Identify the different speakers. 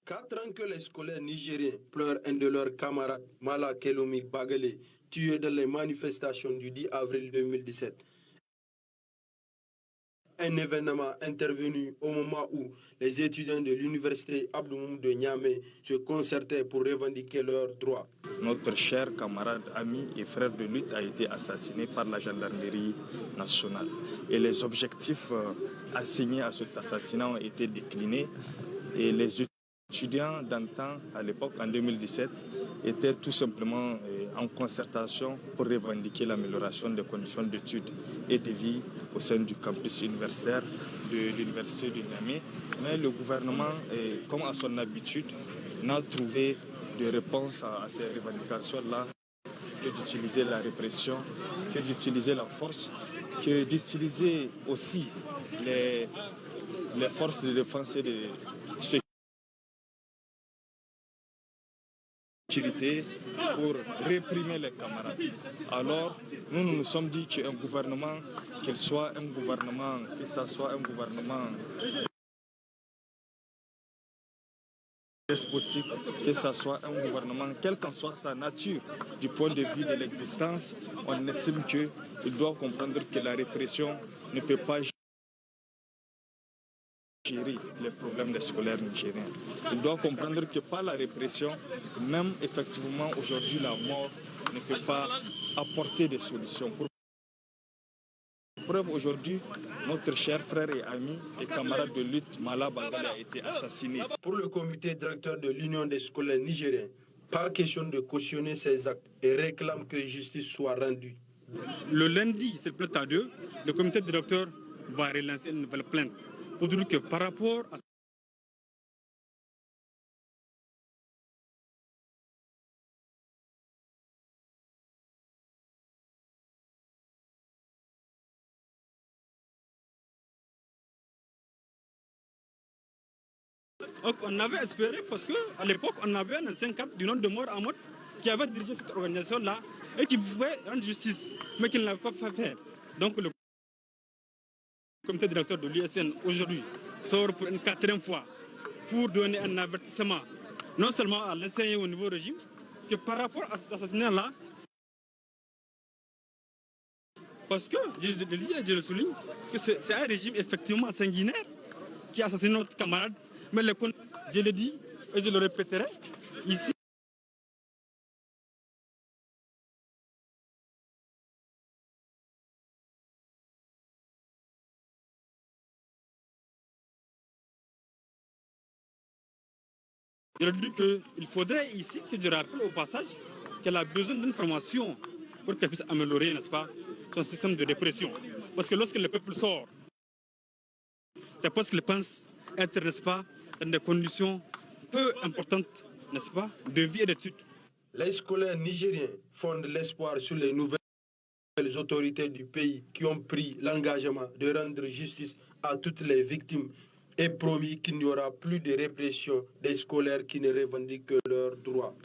Speaker 1: 4 ans que les scolaires nigériens pleurent un de leurs camarades, Mala Kelomi Bagale, tué dans les manifestations du 10 avril 2017. Un événement intervenu au moment où les étudiants de l'université Abdou de Niamey se concertaient pour revendiquer leurs droits.
Speaker 2: Notre cher camarade, ami et frère de lutte a été assassiné par la gendarmerie nationale. Et les objectifs assignés à cet assassinat ont été déclinés. Et les étudiants d'antan, à l'époque, en 2017, étaient tout simplement en concertation pour revendiquer l'amélioration des conditions d'études et de vie au sein du campus universitaire de l'université de Niamey. Mais le gouvernement, comme à son habitude, n'a trouvé de réponse à ces revendications-là que d'utiliser la répression, que d'utiliser la force, que d'utiliser aussi les forces de défense et de sécurité pour réprimer les camarades. Alors, nous nous sommes dit qu'un gouvernement, qu'il soit un gouvernement, que ce soit un gouvernement despotique, que ce soit un gouvernement, quelle qu'en soit sa nature du point de vue de l'existence, on estime qu'il doit comprendre que la répression ne peut pas gérer les problèmes des scolaires nigériens. Il doit comprendre que par la répression, même effectivement aujourd'hui la mort ne peut pas apporter des solutions. Pour preuve, aujourd'hui, notre cher frère et ami et camarade de lutte, Mala Bagale, a été assassiné.
Speaker 1: Pour le comité directeur de l'Union des scolaires nigériens, pas question de cautionner ces actes et réclame que justice soit rendue.
Speaker 3: Le lundi, c'est le à 2, le comité directeur va relancer une nouvelle plainte pour dire que par rapport à on avait espéré, parce qu'à l'époque, on avait un ancien cap du nom de Mor Ahmad qui avait dirigé cette organisation-là et qui pouvait rendre justice, mais qui ne l'avait pas fait. Donc le comité directeur de l'USN aujourd'hui sort pour une 4e fois pour donner un avertissement, non seulement à l'enseignant au niveau régime, que par rapport à cet assassinat-là, parce que, je le souligne, que c'est un régime effectivement sanguinaire qui a assassiné notre camarade, mais je le dis et je le répéterai, ici, je dis qu'il faudrait ici que je rappelle au passage qu'elle a besoin d'une formation pour qu'elle puisse améliorer, n'est-ce pas, son système de répression. Parce que lorsque le peuple sort, c'est parce qu'il pense être, n'est-ce pas, dans des conditions peu importantes, n'est-ce pas, de vie et d'études.
Speaker 1: Les scolaires nigériens fondent l'espoir sur les nouvelles autorités du pays qui ont pris l'engagement de rendre justice à toutes les victimes et promis qu'il n'y aura plus de répression des scolaires qui ne revendiquent que leurs droits.